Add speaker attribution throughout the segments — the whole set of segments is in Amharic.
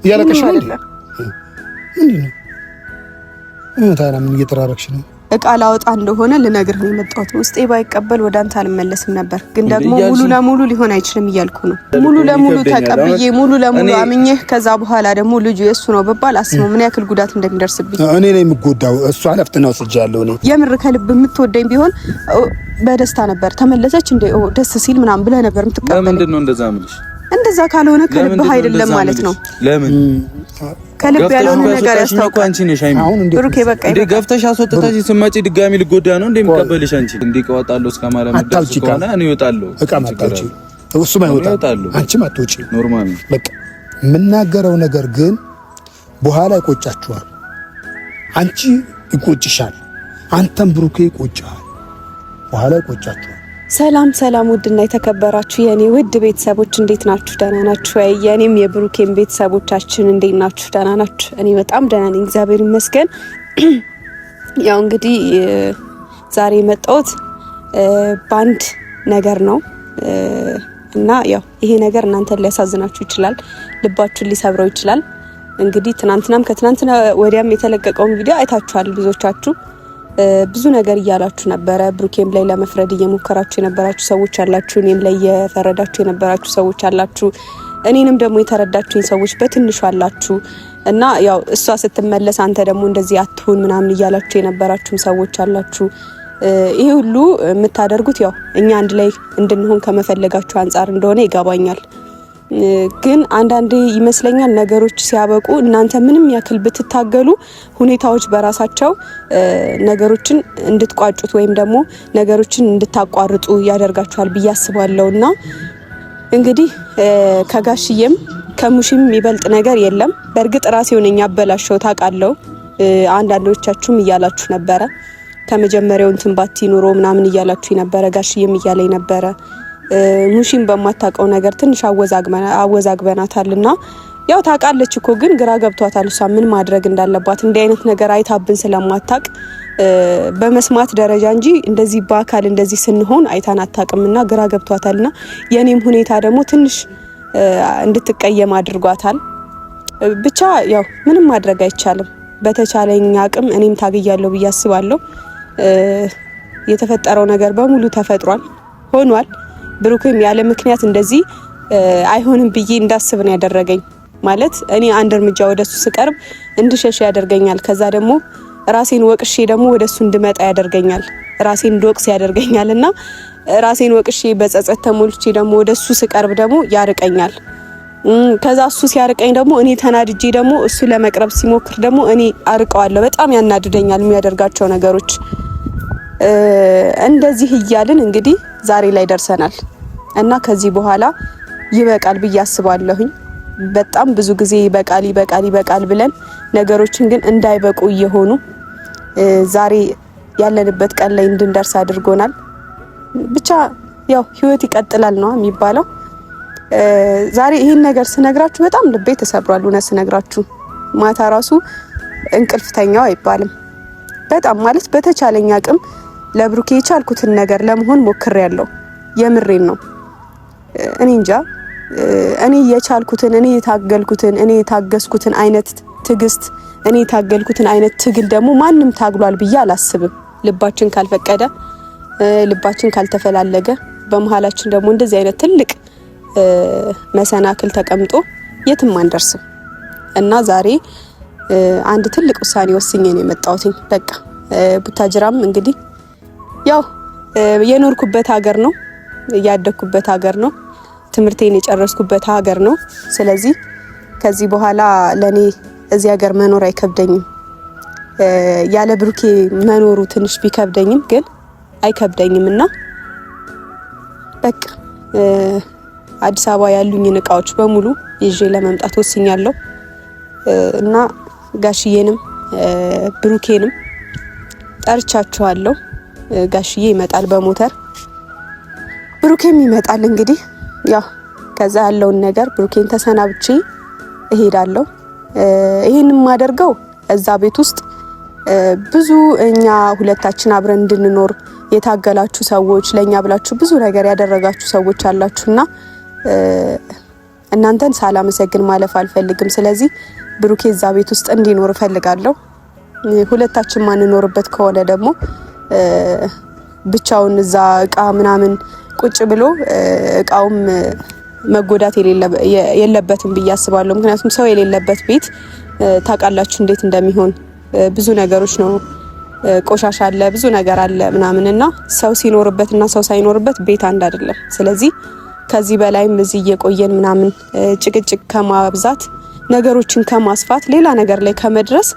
Speaker 1: እያለቀሽ ነው እንዴ? ታዲያ ምን እየተራረክሽ ነው?
Speaker 2: እቃ ላወጣ እንደሆነ ልነግርህ ነው የመጣሁት። ውስጤ ባይቀበል ወደ አንተ አልመለስም ነበር፣ ግን ደግሞ ሙሉ ለሙሉ ሊሆን አይችልም እያልኩ ነው። ሙሉ ለሙሉ ተቀብዬ ሙሉ ለሙሉ አምኜህ ከዛ በኋላ ደግሞ ልጁ የሱ ነው በባል አስበው ምን ያክል ጉዳት እንደሚደርስብኝ። እኔ ነኝ የምጎዳው፣ እሱ አለፍትና ወስጃለሁ። እኔ የምር ከልብ የምትወደኝ ቢሆን በደስታ ነበር ተመለሰች እንደ ደስ ሲል ምናምን ብለህ ነበር የምትቀበል።
Speaker 3: ለምንድን ነው እንደዛ የምልሽ?
Speaker 2: እንደዛ ካልሆነ ከልብ አይደለም ማለት ነው።
Speaker 3: ለምን
Speaker 2: ከልብ ያለውን ነገር ያስታውቃል።
Speaker 3: አንቺ ነሽ አይሚ
Speaker 2: ብሩኬ በቃ
Speaker 3: እንዴ ገፍተሽ አስወጥተሽ ስማጪ ድጋሚ ልጎዳ ነው እንዴ የምቀበልሽ? አንቺ እንዴ ቀወጣለሁ እስከማለት ድረስ ከሆነ እኔ እወጣለሁ።
Speaker 1: እቃ ማጣጪ እሱም አይወጣም፣ አንቺም አትወጪ።
Speaker 3: ኖርማል ነው
Speaker 1: በቃ የምናገረው ነገር ግን በኋላ ይቆጫችኋል። አንቺ ይቆጭሻል፣ አንተም ብሩኬ ይቆጫል፣ በኋላ ይቆጫችኋል።
Speaker 2: ሰላም ሰላም፣ ውድና የተከበራችሁ የኔ ውድ ቤተሰቦች እንዴት ናችሁ? ደህና ናችሁ ወይ? የኔም የብሩኬም ቤተሰቦቻችን እንዴት ናችሁ? ደህና ናችሁ? እኔ በጣም ደህና ነኝ፣ እግዚአብሔር ይመስገን። ያው እንግዲህ ዛሬ የመጣሁት ባንድ ነገር ነው እና ያው ይሄ ነገር እናንተን ሊያሳዝናችሁ ይችላል፣ ልባችሁን ሊሰብረው ይችላል። እንግዲህ ትናንትናም ከትናንትና ወዲያም የተለቀቀውን ቪዲዮ አይታችኋል ብዙዎቻችሁ። ብዙ ነገር እያላችሁ ነበረ። ብሩኬም ላይ ለመፍረድ እየሞከራችሁ የነበራችሁ ሰዎች አላችሁ፣ እኔም ላይ እየፈረዳችሁ የነበራችሁ ሰዎች አላችሁ፣ እኔንም ደግሞ የተረዳችሁኝ ሰዎች በትንሹ አላችሁ እና ያው እሷ ስትመለስ አንተ ደግሞ እንደዚህ አትሁን ምናምን እያላችሁ የነበራችሁ ሰዎች አላችሁ። ይሄ ሁሉ የምታደርጉት ያው እኛ አንድ ላይ እንድንሆን ከመፈለጋችሁ አንጻር እንደሆነ ይገባኛል። ግን አንዳንዴ ይመስለኛል ነገሮች ሲያበቁ እናንተ ምንም ያክል ብትታገሉ ሁኔታዎች በራሳቸው ነገሮችን እንድትቋጩት ወይም ደግሞ ነገሮችን እንድታቋርጡ ያደርጋችኋል ብዬ አስባለሁና እንግዲህ ከጋሽዬም ከሙሽም የሚበልጥ ነገር የለም። በእርግጥ ራሴው ነኝ ያበላሸው ታውቃለሁ። አንዳንዶቻችሁም እያላችሁ ነበረ ከመጀመሪያው እንትን ባቲ ኑሮ ምናምን እያላችሁ ነበረ። ጋሽዬም እያለኝ ነበረ ሙሽም በማታውቀው ነገር ትንሽ አወዛግበናታልና ያው ታውቃለች እኮ ግን ግራ ገብቷታል። እሷ ምን ማድረግ እንዳለባት እንዲህ አይነት ነገር አይታብን ስለማታውቅ በመስማት ደረጃ እንጂ እንደዚህ በአካል እንደዚህ ስንሆን አይታን አታውቅምና ግራ ገብቷታልና የኔም ሁኔታ ደግሞ ትንሽ እንድትቀየም አድርጓታል። ብቻ ያው ምንም ማድረግ አይቻልም። በተቻለኝ አቅም እኔም ታግያለሁ ብዬ አስባለሁ። የተፈጠረው ነገር በሙሉ ተፈጥሯል፣ ሆኗል። ብሩክም ያለ ምክንያት እንደዚህ አይሆንም ብዬ እንዳስብ ነው ያደረገኝ። ማለት እኔ አንድ እርምጃ ወደሱ ስቀርብ እንድሸሽ ያደርገኛል። ከዛ ደግሞ ራሴን ወቅሼ ደግሞ ወደሱ እንድመጣ ያደርገኛል። ራሴን እንድወቅስ ያደርገኛልና ራሴን ወቅሼ በጸጸት ተሞልቼ ደግሞ ወደሱ ስቀርብ ደግሞ ያርቀኛል። ከዛ እሱ ሲያርቀኝ ደግሞ እኔ ተናድጄ ደግሞ እሱ ለመቅረብ ሲሞክር ደግሞ እኔ አርቀዋለሁ። በጣም ያናድደኛል የሚያደርጋቸው ነገሮች። እንደዚህ እያልን እንግዲህ ዛሬ ላይ ደርሰናል እና ከዚህ በኋላ ይበቃል ብዬ አስባለሁኝ። በጣም ብዙ ጊዜ ይበቃል ብለን ነገሮችን ግን እንዳይበቁ እየሆኑ ዛሬ ያለንበት ቀን ላይ እንድንደርስ አድርጎናል። ብቻ ያው ህይወት ይቀጥላል ነው የሚባለው። ዛሬ ይሄን ነገር ስነግራችሁ በጣም ልቤ ተሰብሯል። እውነት ስነግራችሁ ማታ ራሱ እንቅልፍ ተኛው አይባልም። በጣም ማለት በተቻለኝ አቅም ለብሩኬ የቻልኩትን ነገር ለመሆን ሞክሬያለሁ። የምሬን ነው። እኔ እንጃ እኔ የቻልኩትን እኔ የታገልኩትን እኔ የታገስኩትን አይነት ትግስት እኔ የታገልኩትን አይነት ትግል ደግሞ ማንም ታግሏል ብዬ አላስብም። ልባችን ካልፈቀደ ልባችን ካልተፈላለገ በመሃላችን ደግሞ እንደዚህ አይነት ትልቅ መሰናክል ተቀምጦ የትም አንደርስም እና ዛሬ አንድ ትልቅ ውሳኔ ወስኜ ነው የመጣሁት። በቃ ቡታጅራም እንግዲህ ያው የኖርኩበት ሀገር ነው፣ ያደግኩበት ሀገር ነው፣ ትምህርቴን የጨረስኩበት ሀገር ነው። ስለዚህ ከዚህ በኋላ ለኔ እዚህ ሀገር መኖር አይከብደኝም። ያለ ብሩኬ መኖሩ ትንሽ ቢከብደኝም ግን አይከብደኝምና በቃ አዲስ አበባ ያሉኝን እቃዎች በሙሉ ይዤ ለመምጣት ወስኛለሁ እና ጋሽዬንም ብሩኬንም ጠርቻቸዋለሁ። ጋሽዬ ይመጣል በሞተር፣ ብሩኬም ይመጣል። እንግዲህ ያው ከዛ ያለውን ነገር ብሩኬን ተሰናብቼ እሄዳለሁ። ይሄንን ማደርገው እዛ ቤት ውስጥ ብዙ እኛ ሁለታችን አብረን እንድንኖር የታገላችሁ ሰዎች፣ ለኛ ብላችሁ ብዙ ነገር ያደረጋችሁ ሰዎች አላችሁና እናንተን ሳላመሰግን ማለፍ አልፈልግም። ስለዚህ ብሩኬ እዛ ቤት ውስጥ እንዲኖር እፈልጋለሁ። ሁለታችን ማንኖርበት ከሆነ ደግሞ ብቻውን እዛ እቃ ምናምን ቁጭ ብሎ እቃውም መጎዳት የለበትም ብዬ አስባለሁ። ምክንያቱም ሰው የሌለበት ቤት ታውቃላችሁ እንዴት እንደሚሆን። ብዙ ነገሮች ነው፣ ቆሻሻ አለ፣ ብዙ ነገር አለ ምናምንና ሰው ሲኖርበትና ሰው ሳይኖርበት ቤት አንድ አይደለም። ስለዚህ ከዚህ በላይም እዚህ እየቆየን ምናምን ጭቅጭቅ ከማብዛት ነገሮችን ከማስፋት ሌላ ነገር ላይ ከመድረስ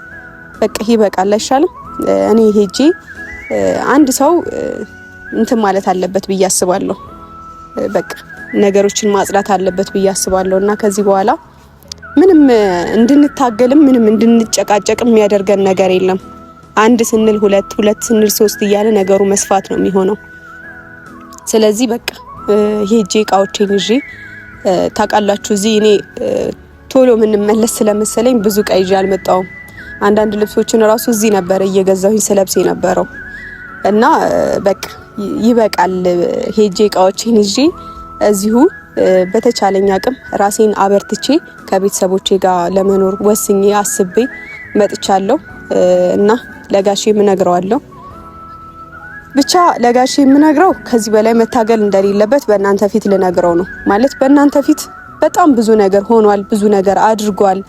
Speaker 2: በቃ ይበቃል አይሻልም? እኔ ሄጄ አንድ ሰው እንትን ማለት አለበት ብዬ አስባለሁ። በቃ ነገሮችን ማጽዳት አለበት ብዬ አስባለሁ። እና ከዚህ በኋላ ምንም እንድንታገልም ምንም እንድንጨቃጨቅም የሚያደርገን ነገር የለም። አንድ ስንል ሁለት ስንል ሶስት እያለ ነገሩ መስፋት ነው የሚሆነው። ስለዚህ በቃ ሄጄ እቃዎቼን ይዤ ታውቃላችሁ እዚህ እኔ ቶሎ ምንመለስ ስለመሰለኝ ብዙ እቃ ይዤ አልመጣሁም። አንዳንድ ልብሶችን ራሱ እዚህ ነበር እየገዛሁኝ ስለብስ የነበረው እና በቃ ይበቃል። ሄጄ እቃዎቼን ይዤ እዚሁ በተቻለኝ አቅም ራሴን አበርትቼ ከቤተሰቦቼ ጋር ለመኖር ወስኜ አስቤ መጥቻለሁ እና ለጋሼ የምነግረዋለሁ። ብቻ ለጋሼ የምነግረው ከዚህ በላይ መታገል እንደሌለበት በእናንተ ፊት ልነግረው ነው። ማለት በእናንተ ፊት በጣም ብዙ ነገር ሆኗል፣ ብዙ ነገር አድርጓል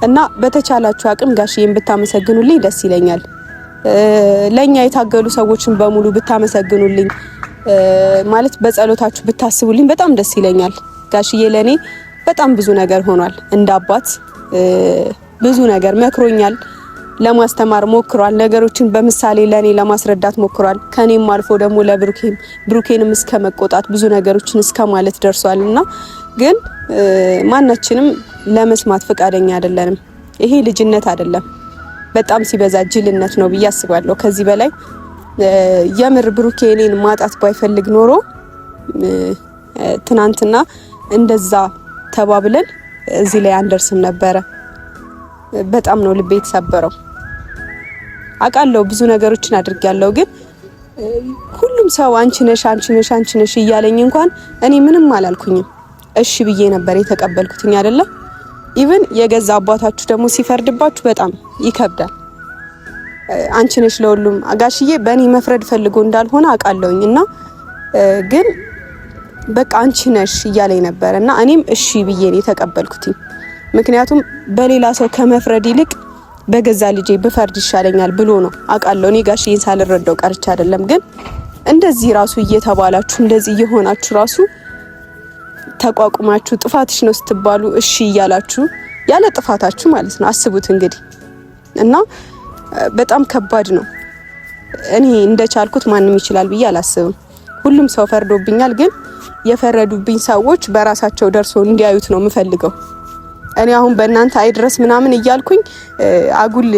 Speaker 2: እና በተቻላችሁ አቅም ጋሼን ብታመሰግኑልኝ ደስ ይለኛል። ለኛ የታገሉ ሰዎችን በሙሉ ብታመሰግኑልኝ ማለት በጸሎታችሁ ብታስቡልኝ በጣም ደስ ይለኛል። ጋሽዬ ለኔ በጣም ብዙ ነገር ሆኗል። እንደ አባት ብዙ ነገር መክሮኛል፣ ለማስተማር ሞክሯል፣ ነገሮችን በምሳሌ ለኔ ለማስረዳት ሞክሯል። ከኔም አልፎ ደግሞ ብሩኬንም እስከ መቆጣት ብዙ ነገሮችን እስከ ማለት ደርሷልና ግን ማናችንም ለመስማት ፈቃደኛ አይደለንም። ይሄ ልጅነት አይደለም፣ በጣም ሲበዛ ጅልነት ነው ብዬ አስባለሁ። ከዚህ በላይ የምር ብሩኬ እኔን ማጣት ባይፈልግ ኖሮ ትናንትና እንደዛ ተባብለን እዚህ ላይ አንደርስም ነበረ። በጣም ነው ልቤ የተሰበረው። አውቃለሁ ብዙ ነገሮችን አድርጌያለሁ፣ ግን ሁሉም ሰው አንቺ ነሽ እያለኝ እንኳን እኔ ምንም አላልኩኝም። እሺ ብዬ ነበር የተቀበልኩትኝ አይደለ? ኢቭን የገዛ አባታችሁ ደግሞ ሲፈርድባችሁ በጣም ይከብዳል። አንቺ ነሽ ለሁሉም ጋሽዬ በእኔ መፍረድ ፈልጎ እንዳልሆነ አውቃለሁኝ እና ግን በቃ አንቺ ነሽ እያለኝ ነበር እና እኔም እሺ ብዬ ነው የተቀበልኩትኝ። ምክንያቱም በሌላ ሰው ከመፍረድ ይልቅ በገዛ ልጄ ብፈርድ ይሻለኛል ብሎ ነው አውቃለሁ። እኔ ጋሽዬን ሳልረዳው ቀርቻ አይደለም፣ ግን እንደዚህ ራሱ እየተባላችሁ እንደዚህ እየሆናችሁ ራሱ ተቋቁማችሁ ጥፋትሽ ነው ስትባሉ እሺ እያላችሁ ያለ ጥፋታችሁ ማለት ነው። አስቡት እንግዲህ እና በጣም ከባድ ነው። እኔ እንደቻልኩት ማንም ይችላል ብዬ አላስብም። ሁሉም ሰው ፈርዶብኛል፣ ግን የፈረዱብኝ ሰዎች በራሳቸው ደርሶ እንዲያዩት ነው የምፈልገው። እኔ አሁን በእናንተ አይድረስ ምናምን እያልኩኝ አጉል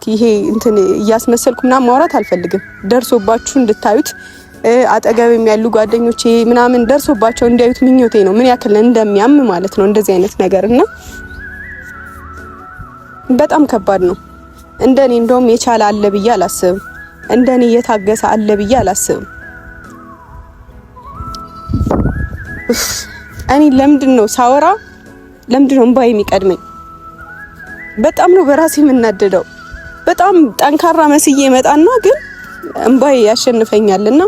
Speaker 2: ይሄ እንትን እያስመሰልኩ ምናምን ማውራት አልፈልግም። ደርሶባችሁ እንድታዩት አጠገብም ያሉ ጓደኞቼ ምናምን ደርሶባቸው እንዲያዩት ምኞቴ ነው። ምን ያክል እንደሚያም ማለት ነው እንደዚህ አይነት ነገርና በጣም ከባድ ነው። እንደኔ እንደውም የቻለ አለ ብዬ አላስብም። እንደኔ የታገሰ አለ ብዬ አላስብም። እኔ ለምንድነው ሳወራ ለምንድነው እንባይ የሚቀድመኝ? በጣም ነው በራሴ የምናደደው። በጣም ጠንካራ መስዬ መጣና ግን እንባይ ያሸንፈኛልና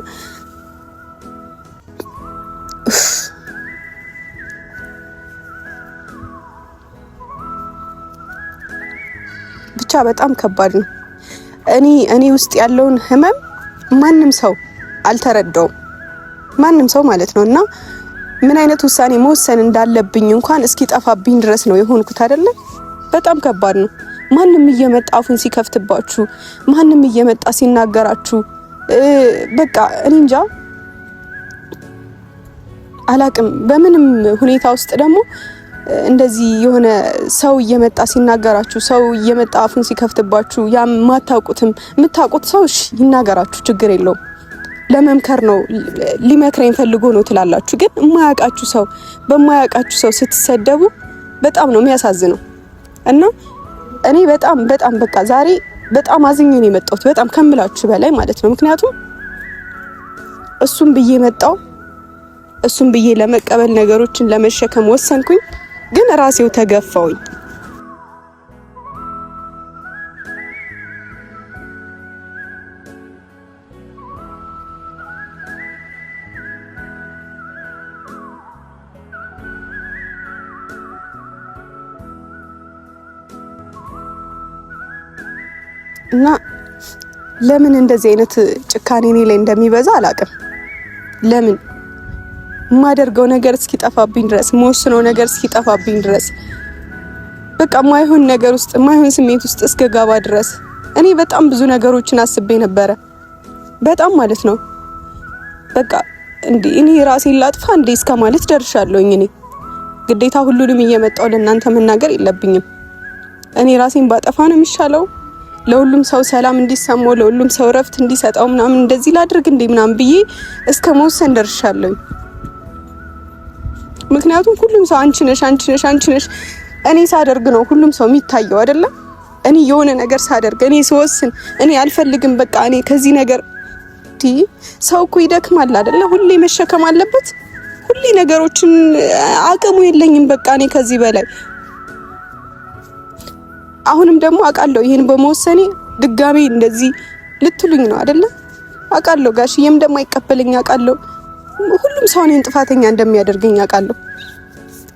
Speaker 2: ብቻ በጣም ከባድ ነው። እኔ ውስጥ ያለውን ህመም ማንም ሰው አልተረዳውም፣ ማንም ሰው ማለት ነውና ምን አይነት ውሳኔ መወሰን እንዳለብኝ እንኳን እስኪ ጠፋብኝ ድረስ ነው የሆንኩት አይደለ? በጣም ከባድ ነው። ማንም እየመጣ አፉን ሲከፍትባችሁ፣ ማንም እየመጣ ሲናገራችሁ በቃ እኔ እንጃ አላቅም። በምንም ሁኔታ ውስጥ ደግሞ እንደዚህ የሆነ ሰው እየመጣ ሲናገራችሁ፣ ሰው እየመጣ አፉን ሲከፍትባችሁ፣ ያ ማታውቁትም የምታውቁት ሰው እሺ ይናገራችሁ፣ ችግር የለውም። ለመምከር ነው ሊመክረኝ ፈልጎ ነው ትላላችሁ። ግን የማያውቃችሁ ሰው በማያውቃችሁ ሰው ስትሰደቡ በጣም ነው የሚያሳዝነው። እና እኔ በጣም በቃ ዛሬ በጣም አዝኜ ነው የመጣሁት፣ በጣም ከምላችሁ በላይ ማለት ነው። ምክንያቱም እሱም ብዬ መጣው፣ እሱም ብዬ ለመቀበል ነገሮችን ለመሸከም ወሰንኩኝ። ግን ራሴው ተገፋውኝ። እና ለምን እንደዚህ አይነት ጭካኔ እኔ ላይ እንደሚበዛ አላውቅም። ለምን የማደርገው ነገር እስኪጠፋብኝ ድረስ የምወስነው ነገር እስኪጠፋብኝ ድረስ በቃ ማይሆን ነገር ውስጥ ማይሆን ስሜት ውስጥ እስከገባ ድረስ እኔ በጣም ብዙ ነገሮችን አስቤ ነበረ። በጣም ማለት ነው በቃ እኔ ራሴን ላጥፋ እንዴ እስከ ማለት ደርሻለሁኝ። እኔ ግዴታ ሁሉንም እየመጣው ለእናንተ መናገር የለብኝም። እኔ ራሴን ባጠፋ ነው የሚሻለው። ለሁሉም ሰው ሰላም እንዲሰማው ለሁሉም ሰው ረፍት እንዲሰጣው ምናምን እንደዚህ ላድርግ እንዴ ምናምን ብዬ እስከ መወሰን ደርሻለሁ። ምክንያቱም ሁሉም ሰው አንቺ ነሽ እኔ ሳደርግ ነው ሁሉም ሰው የሚታየው አይደለ? እኔ የሆነ ነገር ሳደርግ እኔ ስወስን እኔ አልፈልግም በቃ እኔ ከዚህ ነገር ሰው እኮ ይደክማል አይደለ? ሁሌ መሸከም አለበት። ሁሌ ነገሮችን አቅሙ የለኝም በቃ እኔ ከዚህ በላይ አሁንም ደግሞ አውቃለሁ ይሄን በመወሰኔ ድጋሜ እንደዚህ ልትሉኝ ነው አይደለ? አውቃለሁ ጋሽዬም ደግሞ አይቀበለኝ አውቃለሁ። ሁሉም ሰው እኔን ጥፋተኛ እንደሚያደርገኝ አውቃለሁ።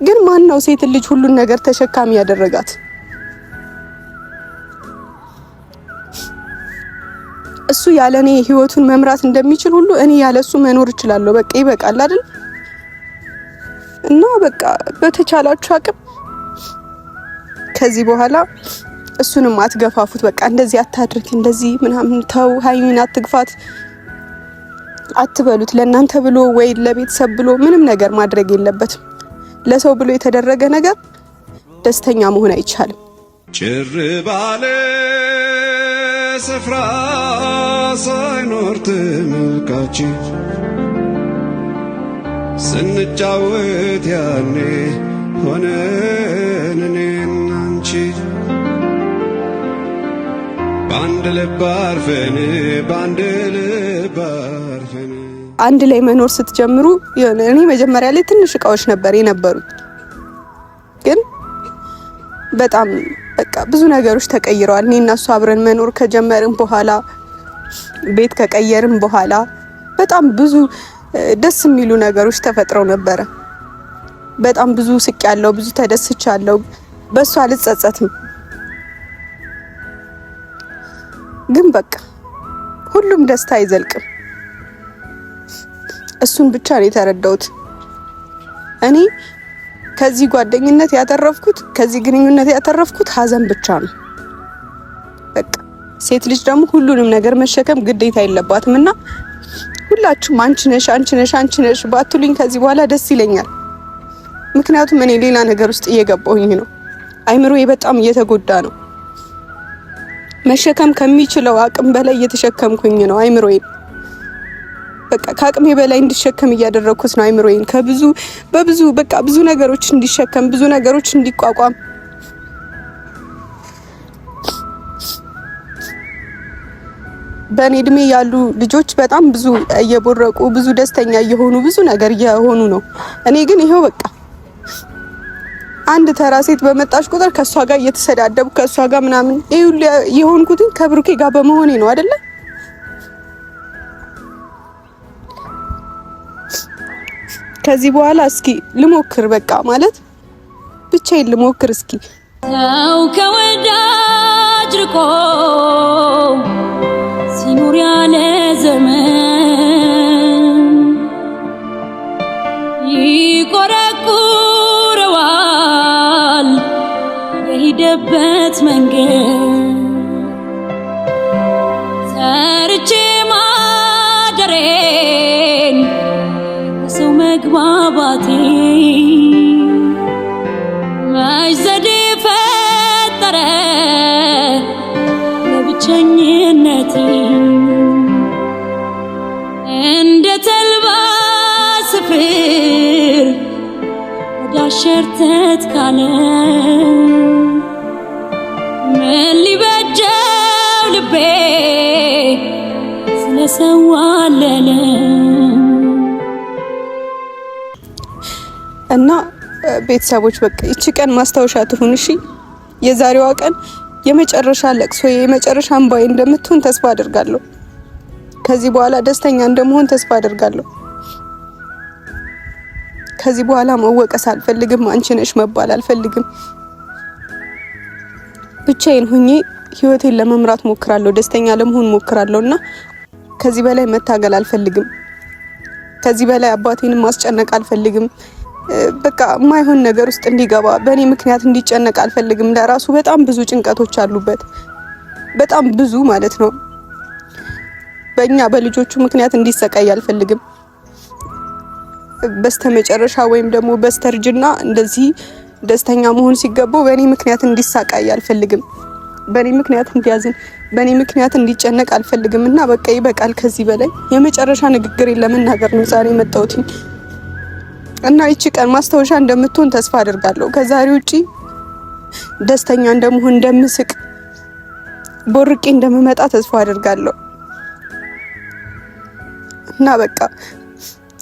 Speaker 2: ግን ማን ነው ሴት ልጅ ሁሉን ነገር ተሸካሚ ያደረጋት? እሱ ያለኔ ህይወቱን መምራት እንደሚችል ሁሉ እኔ ያለሱ መኖር እችላለሁ። በቃ ይበቃል አይደል? እና በቃ በተቻላችሁ አቅም ከዚህ በኋላ እሱንም አትገፋፉት። በቃ እንደዚህ አታድርግ እንደዚህ ምናምን ተው ሃይሚን አትግፋት አትበሉት። ለእናንተ ብሎ ወይ ለቤተሰብ ብሎ ምንም ነገር ማድረግ የለበትም። ለሰው ብሎ የተደረገ ነገር ደስተኛ መሆን አይቻልም።
Speaker 4: ጭር ባለ ስፍራ ሳይኖር ተመልካች ስንጫወት ያኔ ሆነን እኔና አንቺ በአንድ ልብ አርፈን
Speaker 2: አንድ ላይ መኖር ስትጀምሩ እኔ መጀመሪያ ላይ ትንሽ እቃዎች ነበር የነበሩት፣ ግን በጣም በቃ ብዙ ነገሮች ተቀይረዋል። እኔ እና እሱ አብረን መኖር ከጀመርን በኋላ ቤት ከቀየርን በኋላ በጣም ብዙ ደስ የሚሉ ነገሮች ተፈጥረው ነበረ። በጣም ብዙ ስቅ ያለው ብዙ ተደስቻለሁ። በሷ አልጸጸትም። ግን በቃ ሁሉም ደስታ አይዘልቅም። እሱን ብቻ ነው የተረዳሁት። እኔ ከዚህ ጓደኝነት ያተረፍኩት ከዚህ ግንኙነት ያተረፍኩት ሀዘን ብቻ ነው። በቃ ሴት ልጅ ደግሞ ሁሉንም ነገር መሸከም ግዴታ የለባትም እና ሁላችሁም አንቺ ነሽ ባትሉኝ ከዚህ በኋላ ደስ ይለኛል። ምክንያቱም እኔ ሌላ ነገር ውስጥ እየገባሁኝ ነው። አይምሮዬ በጣም እየተጎዳ ነው። መሸከም ከሚችለው አቅም በላይ እየተሸከምኩኝ ነው አይምሮዬ። በቃ ከአቅሜ በላይ እንዲሸከም እያደረኩት ነው አይምሮዬ። በብዙ በቃ ብዙ ነገሮች እንዲሸከም ብዙ ነገሮች እንዲቋቋም በእኔ እድሜ ያሉ ልጆች በጣም ብዙ እየቦረቁ ብዙ ደስተኛ እየሆኑ ብዙ ነገር እየሆኑ ነው። እኔ ግን ይሄው በቃ አንድ ተራ ሴት በመጣች ቁጥር ከሷ ጋር እየተሰዳደቡ ከሷ ጋር ምናምን የሆንኩት ከብሩኬ ጋር በመሆኔ ነው አይደለ? ከዚህ በኋላ እስኪ ልሞክር በቃ ማለት ብቻዬን ልሞክር እስኪ።
Speaker 5: ሰው ከወዳጅ ርቆ ሲኖር ያለ ዘመን ይቆረቁረዋል የሄደበት መንገድ። ሰርቼ ማደሬን ሰው መግባባቴ መች ዘዴ ፈጠረ ለብቸኝነቴ። እንደ ተልባ ስፍር ወዳሸርተት ካለ ምን ሊበጀው ልቤ ስለሰዋለለ።
Speaker 2: እና ቤተሰቦች በቃ እቺ ቀን ማስታወሻ ትሁን። እሺ የዛሬዋ ቀን የመጨረሻ ለቅሶ የመጨረሻ እንባዬ እንደምትሆን ተስፋ አደርጋለሁ። ከዚህ በኋላ ደስተኛ እንደምሆን ተስፋ አደርጋለሁ። ከዚህ በኋላ መወቀስ አልፈልግም። አንቺ ነሽ መባል አልፈልግም። ብቻዬን ሆኜ ህይወቴን ለመምራት ሞክራለሁ። ደስተኛ ለመሆን ሞክራለሁና ከዚህ በላይ መታገል አልፈልግም። ከዚህ በላይ አባቴንም ማስጨነቅ አልፈልግም። በቃ ማይሆን ነገር ውስጥ እንዲገባ በእኔ ምክንያት እንዲጨነቅ አልፈልግም። ለራሱ በጣም ብዙ ጭንቀቶች አሉበት። በጣም ብዙ ማለት ነው። በእኛ በልጆቹ ምክንያት እንዲሰቃይ አልፈልግም። በስተመጨረሻ ወይም ደግሞ በስተርጅና እንደዚህ ደስተኛ መሆን ሲገባው በእኔ ምክንያት እንዲሰቃይ አልፈልግም። በእኔ ምክንያት እንዲያዝን፣ በእኔ ምክንያት እንዲጨነቅ አልፈልግምና በቃ ይበቃል። ከዚህ በላይ የመጨረሻ ንግግሬን ለመናገር ነው ዛሬ መጣሁት እና እቺ ቀን ማስታወሻ እንደምትሆን ተስፋ አደርጋለሁ። ከዛሬ ውጪ ደስተኛ እንደምሆን፣ እንደምስቅ፣ ቦርቄ እንደምመጣ ተስፋ አደርጋለሁ እና በቃ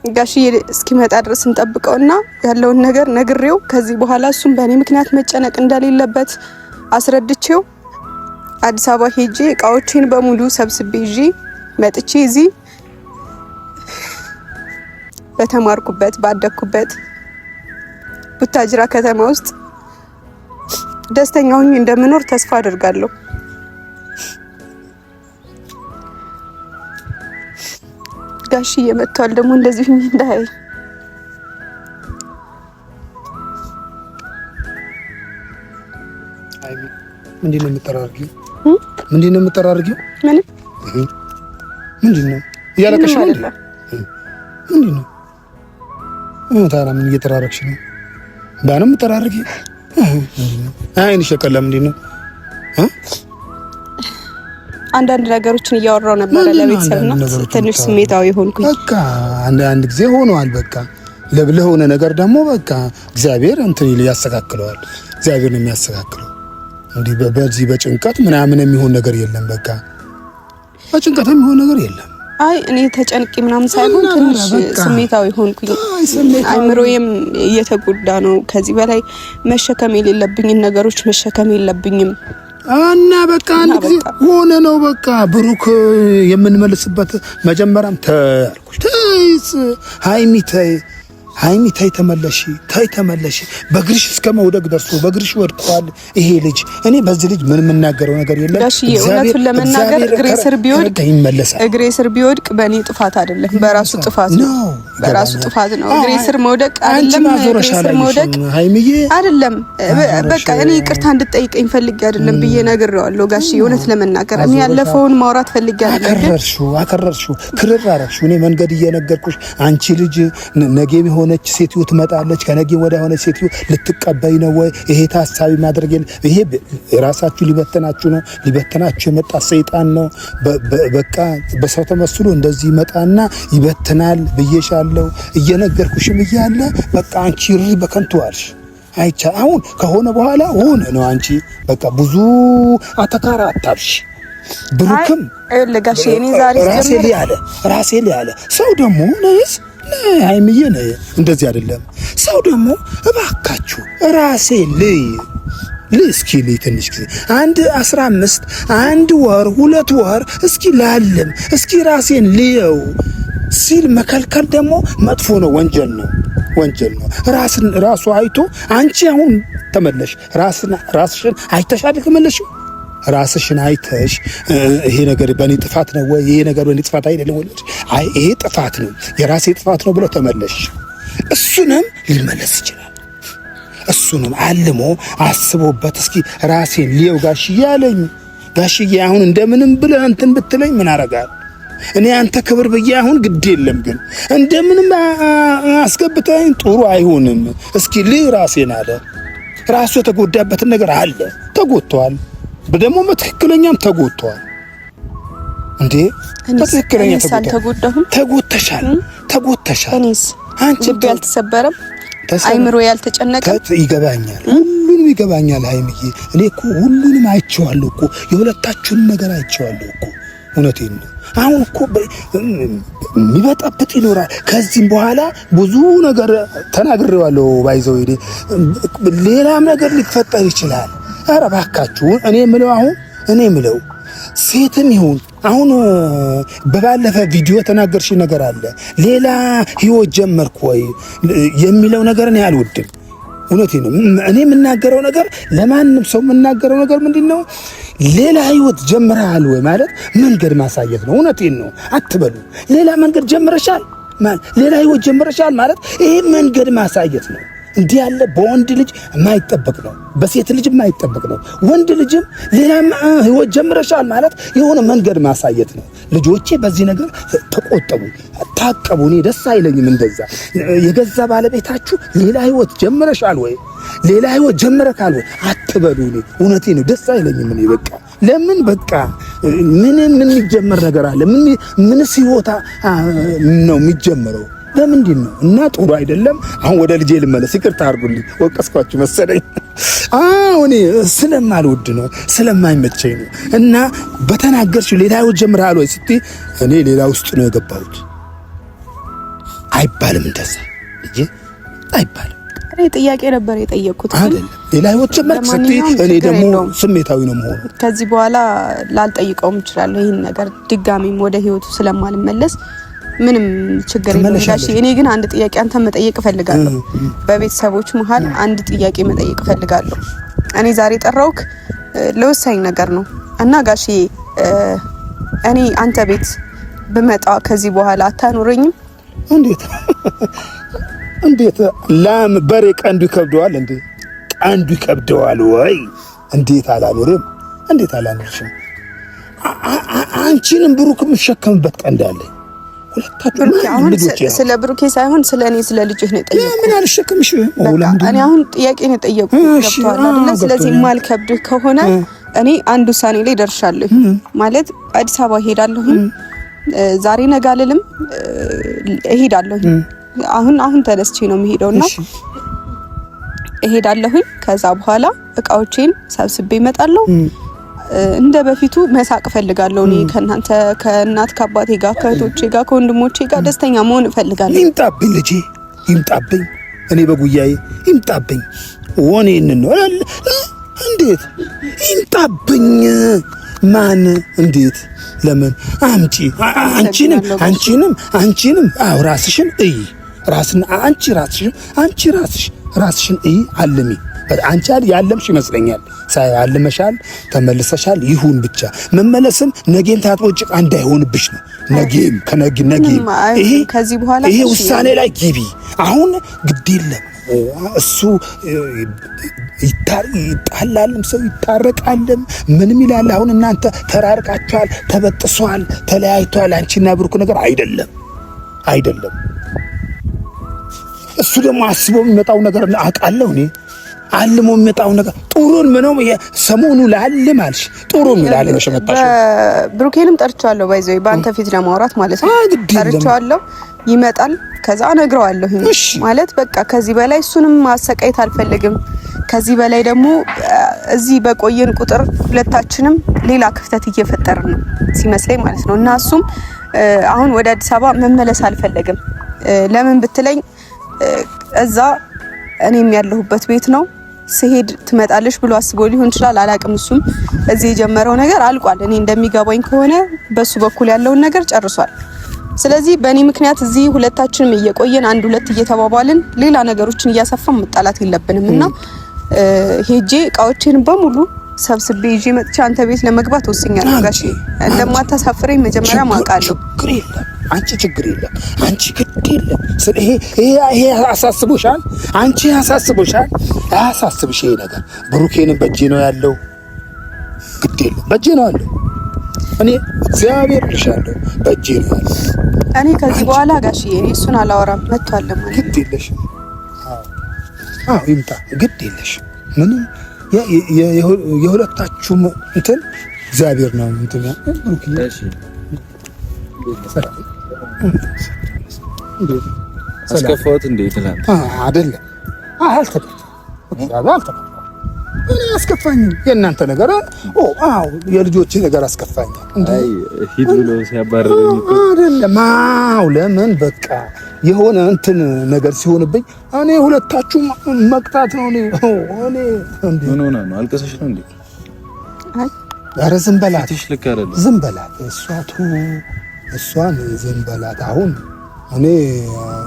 Speaker 2: ጋሽዬ እስኪመጣ ድረስ እንጠብቀውና ያለውን ነገር ነግሬው ከዚህ በኋላ እሱም በእኔ ምክንያት መጨነቅ እንደሌለበት አስረድቼው አዲስ አበባ ሄጄ እቃዎቼን በሙሉ ሰብስቤ ይዤ መጥቼ እዚህ በተማርኩበት ባደኩበት ቡታጅራ ከተማ ውስጥ ደስተኛ ሆኜ እንደምኖር ተስፋ አደርጋለሁ። ጋሽዬ መጥቷል ደግሞ እንደዚህ እንዳይ
Speaker 1: ምንድነው የምትጠራርጊው? ምንድነው የምትጠራርጊው? ምንድነው እያለቀሽ ነው? ምንድነው ታዲያ ምን እየተራረክሽ ነው? ባንም የምትጠራርጊው አይንሽ የቀላ ምንድነው?
Speaker 2: አንዳንድ ነገሮችን እያወራው ነበር ለቤተሰብና ትንሽ ስሜታዊ ሆንኩኝ።
Speaker 1: በቃ አንድ ጊዜ ሆኗል። በቃ ለሆነ ነገር ደግሞ በቃ እግዚአብሔር እንትን ያስተካክለዋል። እግዚአብሔር ነው የሚያስተካክለው። እንዲህ በዚህ በጭንቀት ምናምን የሚሆን ነገር የለም። በቃ በጭንቀት የሚሆን ነገር የለም።
Speaker 2: አይ እኔ ተጨንቄ ምናምን ሳይሆን ትንሽ ስሜታዊ ሆንኩኝ። አይምሮዬም እየተጎዳ ነው። ከዚህ በላይ መሸከም የሌለብኝን ነገሮች መሸከም የለብኝም
Speaker 1: እና በቃ አንድ ጊዜ ሆነ ነው። በቃ ብሩክ የምንመልስበት መጀመሪያም ተልኩሽ ሃይሚ ታይ ተመለሺ በግርሽ እስከ መውደቅ ደርሶ በግርሽ ወድቋል ይሄ ልጅ። እኔ በዚህ ልጅ ምን የምናገረው ነገር የለም።
Speaker 2: እውነቱን ለመናገር እግሬ ስር ቢወድቅ በእኔ ጥፋት አይደለም፣ በራሱ ጥፋት ነው። በራሱ ጥፋት ነው። እግሬ ስር መውደቅ አይደለም፣ እግሬ ስር መውደቅ
Speaker 1: ሃይሚዬ አይደለም።
Speaker 2: በቃ እኔ ይቅርታ እንድጠይቀኝ ፈልጌ አይደለም ብዬ ነግሬዋለሁ ጋሽዬ። እውነት ለመናገር እኔ ያለፈውን ማውራት ፈልጌ አይደለም። አከረርሽው ክርር አደረግሽው። እኔ መንገድ እየነገርኩሽ አንቺ ልጅ ነገ ሆነች ሴትዮ ትመጣለች፣ ከነገ ወዲያ ሆነች ሴትዮ ልትቀበይ ነው ወይ? ይሄ ታሳቢ ማድረግ ይሄ ራሳችሁ ሊበተናችሁ የመጣ ሰይጣን ነው። በቃ በሰው ተመስሎ እንደዚህ ይመጣና ይበትናል ብዬሻለሁ። እየነገርኩሽም እያለ በቃ አንቺ በከንቱ አልሽ። አይቻ አሁን ከሆነ በኋላ ሆነ ነው። አንቺ በቃ ብዙ አተካራ አታብሽ። ብሩክም ለጋሽ እኔ ዛሬ
Speaker 1: ራሴ ሊያለ ሰው ደግሞ ነይስ ሃይሚዬ ነው እንደዚህ አይደለም። ሰው ደግሞ እባካችሁ ራሴ እስኪ ትንሽ ጊዜ 1 ወር 2 ወር እስኪ ላለም እስኪ ራሴን ልየው ሲል መከልከል ደግሞ መጥፎ ነው፣ ወንጀል ነው። ራሱ አይቶ አንቺ አሁን ተመለሽ ራስሽን አይተሻል ተመለሽው ራስሽን አይተሽ ይሄ ነገር በእኔ ጥፋት ነው ወይ ይሄ ነገር በእኔ ጥፋት አይደለም ወይ አይ ይሄ ጥፋት ነው የራሴ ጥፋት ነው ብሎ ተመለሽ። እሱንም ሊመለስ ይችላል። እሱንም አልሞ አስቦበት እስኪ ራሴን ሊየው ጋሽዬ አለኝ። ጋሽዬ አሁን እንደምንም ብለህ እንትን ብትለኝ ምን አረጋል? እኔ አንተ ክብር ብዬ አሁን ግድ የለም ግን እንደምንም አስገብተኝ ጥሩ አይሆንም። እስኪ ራሴን አለ ራሱ የተጎዳበትን ነገር አለ ተጎድቷል። በደሞ በትክክለኛም ተጎድቷል እንዴ? በትክክለኛ ተጎድተሻል።
Speaker 2: እኔስ አንቺ ያልተሰበረም አይምሮ ያልተጨነቀ
Speaker 1: ይገባኛል። ሁሉንም ይገባኛል ሃይሚዬ። እኔ እኮ ሁሉንም አይቼዋለሁ እኮ የሁለታችሁን ነገር አይቼዋለሁ እኮ። እውነቴን ነው። አሁን እኮ የሚበጠብጥ ይኖራል። ከዚህም በኋላ ብዙ ነገር ተናግሬዋለሁ። ባይዘው ሌላም ነገር ሊፈጠር ይችላል። ኧረ እባካችሁ እኔ የምለው ሴትም ይሁን አሁን በባለፈ ቪዲዮ ተናገርሽ ነገር አለ ሌላ ህይወት ጀመርኩ ወይ የሚለው ነገር እኔ አልወድም። እውነቴን ነው። እኔ የምናገረው ነገር ለማንም ሰው የምናገረው ነገር ምንድነው? ሌላ ህይወት ጀምረሃል ወይ ማለት መንገድ ማሳየት ነው። እውነቴን ነው። አትበሉ ሌላ መንገድ ጀምረሻል ማለት ሌላ ህይወት ጀምረሻል ማለት ይሄ መንገድ ማሳየት ነው። እንዲህ ያለ በወንድ ልጅ የማይጠበቅ ነው፣ በሴት ልጅ የማይጠበቅ ነው። ወንድ ልጅም ሌላ ህይወት ጀምረሻል ማለት የሆነ መንገድ ማሳየት ነው። ልጆቼ በዚህ ነገር ተቆጠቡ፣ ታቀቡ። እኔ ደስ አይለኝም እንደዛ። የገዛ ባለቤታችሁ ሌላ ህይወት ጀምረሻል ወይ ሌላ ህይወት ጀምረካል ወይ አትበሉ። እኔ እውነቴን ነው፣ ደስ አይለኝም። እኔ በቃ ለምን በቃ ምን የሚጀመር ነገር አለ? ምንስ ህይወታ ነው የሚጀምረው? ለምንድን ነው? እና ጥሩ አይደለም። አሁን ወደ ልጄ ልመለስ። ይቅርታ አድርጉልኝ፣ ወቀስኳችሁ መሰለኝ። እኔ ስለማልወድ ነው ስለማይመቸኝ ነው። እና በተናገርሽው ሌላ ህይወት ጀምረሃል ወይ ስትይ እኔ ሌላ ውስጥ ነው የገባሁት አይባልም። እንደዛ ልጄ አይባልም።
Speaker 2: እኔ ጥያቄ ነበር የጠየቅኩት
Speaker 1: አይደለም። ሌላ ህይወት ጀመርክ ስትይ እኔ ደግሞ ስሜታዊ ነው መሆኑ። ከዚህ
Speaker 2: በኋላ ላልጠይቀውም እችላለሁ ይሄን ነገር ድጋሚም ወደ ህይወቱ ስለማልመለስ ምንም ችግር የለም ጋሼ። እኔ ግን አንድ ጥያቄ አንተ መጠየቅ ፈልጋለሁ። በቤተሰቦች መሃል አንድ ጥያቄ መጠየቅ ፈልጋለሁ። እኔ ዛሬ ጠራውክ ለወሳኝ ነገር ነው እና ጋሼ እኔ አንተ ቤት ብመጣ ከዚህ በኋላ አታኖረኝም?
Speaker 1: እንዴት ላም በሬ ቀንዱ ይከብደዋል እንዴ? ቀንዱ ይከብደዋል ወይ? እንዴት አላኖርም? እንዴት አላኖርሽም? አንቺንም ብሩክ የምሸከምበት ቀንድ አለ።
Speaker 2: ስለ ብሩኬ ሳይሆን ስለ እኔ ስለ ልጅህ ነው የጠየቁት።
Speaker 1: ምን አልሸከምሽ?
Speaker 2: እኔ አሁን ጥያቄ ነው የጠየቁት። ገብቷል አይደል? ስለዚህ የማልከብድህ ከሆነ እኔ አንድ ውሳኔ ላይ ደርሻለሁ። ማለት አዲስ አበባ እሄዳለሁ። ዛሬ ነገ አልልም፣ እሄዳለሁ። አሁን ተነስቼ ነው የምሄደውና እሄዳለሁ። ከዛ በኋላ እቃዎቼን ሰብስቤ እመጣለሁ። እንደ በፊቱ መሳቅ ፈልጋለሁ። እኔ ከእናንተ ከእናት ከአባቴ ጋር ከእህቶቼ ጋር ከወንድሞቼ ጋር ደስተኛ መሆን ፈልጋለሁ።
Speaker 1: ይምጣብኝ ልጄ ይምጣብኝ፣ እኔ በጉያዬ ይምጣብኝ። ወኔን ነው እንዴት ይምጣብኝ? ማን እንዴት ለምን? አምጪ አንቺንም አው ራስሽን እይ፣ ራስና አንቺ ራስሽን እይ፣ አልሚ። አንቺ ያለምሽ ይመስለኛል። ሳያልመሻል ተመልሰሻል። ይሁን ብቻ መመለስም ነገም ታጥቦ ጭቃ እንዳይሆንብሽ ነው። ነገም
Speaker 2: ከዚህ በኋላ
Speaker 1: ይሄ ውሳኔ ላይ ግቢ። አሁን ግድ የለም እሱ ይጣላልም ሰው ይታረቃልም ምንም ይላል። አሁን እናንተ ተራርቃችኋል፣ ተበጥሷል፣ ተለያይቷል። አንቺና ብሩክ ነገር አይደለም። እሱ ደግሞ አስቦ የሚመጣው ነገር አውቃለሁ እኔ አልሞ የሚመጣው ነገር ጥሩን ምነው ሰሞኑ ላልም አልሽ ጥሩን ላለሽ መጣሽ።
Speaker 2: ብሩኬንም ጠርቻለሁ ባይዘይ በአንተ ፊት ለማውራት ማለት ነው። ጠርቻለሁ፣ ይመጣል። ከዛ እነግረዋለሁ ማለት በቃ ከዚህ በላይ እሱንም ማሰቃየት አልፈልግም። ከዚህ በላይ ደግሞ እዚህ በቆየን ቁጥር ሁለታችንም ሌላ ክፍተት እየፈጠርን ነው ሲመስለኝ ማለት ነው። እና እሱም አሁን ወደ አዲስ አበባ መመለስ አልፈለግም። ለምን ብትለኝ እዛ እኔም ያለሁበት ቤት ነው። ስሄድ ትመጣለሽ ብሎ አስቦ ሊሆን ይችላል፣ አላቅም። እሱም እዚህ የጀመረው ነገር አልቋል። እኔ እንደሚገባኝ ከሆነ በሱ በኩል ያለውን ነገር ጨርሷል። ስለዚህ በእኔ ምክንያት እዚህ ሁለታችንም እየቆየን አንድ ሁለት እየተባባልን ሌላ ነገሮችን እያሰፋን መጣላት የለብንም እና ሄጄ እቃዎቼን በሙሉ ሰብስቤ ይዤ መጥቼ አንተ ቤት ለመግባት ወስኛለሁ። ጋሼ እንደማታሳፍረኝ መጀመሪያ ማውቃለሁ።
Speaker 1: አንቺ ችግር የለም፣ አንቺ ግድ የለም። ይሄ አሳስቦሻል፣ አንቺ አሳስቦሻል። አያሳስብሽ ይሄ ነገር። ብሩኬንም በእጄ ነው ያለው፣ ግድ የለም በእጄ ነው ያለው። እኔ እግዚአብሔር ልሻለሁ፣ በእጄ ነው ያለው።
Speaker 2: እኔ ከዚህ በኋላ ጋሼ እኔ እሱን አላወራም። መጥቷል ማለት
Speaker 1: ግድ የለሽም። ይምጣ፣ ግድ የለሽም ምንም። የሁለታችሁም እንትን እግዚአብሔር ነው እንትን ያ ብሩኬ
Speaker 3: አስከፋሁት እንዴ? ትላንት
Speaker 1: አይደለም አልተከፋም። እኔ አስከፋኝ የእናንተ ነገር አዎ የልጆች ነገር አስከፋኝ
Speaker 3: አይ ሂድ ብሎ ሲያባረረኝ
Speaker 1: አይደለም ለምን በቃ የሆነ እንትን ነገር ሲሆንብኝ እኔ ሁለታችሁ መቅጣት ነው እኔ እንዴ
Speaker 3: ምን ሆነ ነው አልቀሰሽ ነው እንዴ
Speaker 2: አይ
Speaker 1: ኧረ ዝም በላት ዝም በላት እሷን ዝም በላት አሁን እኔ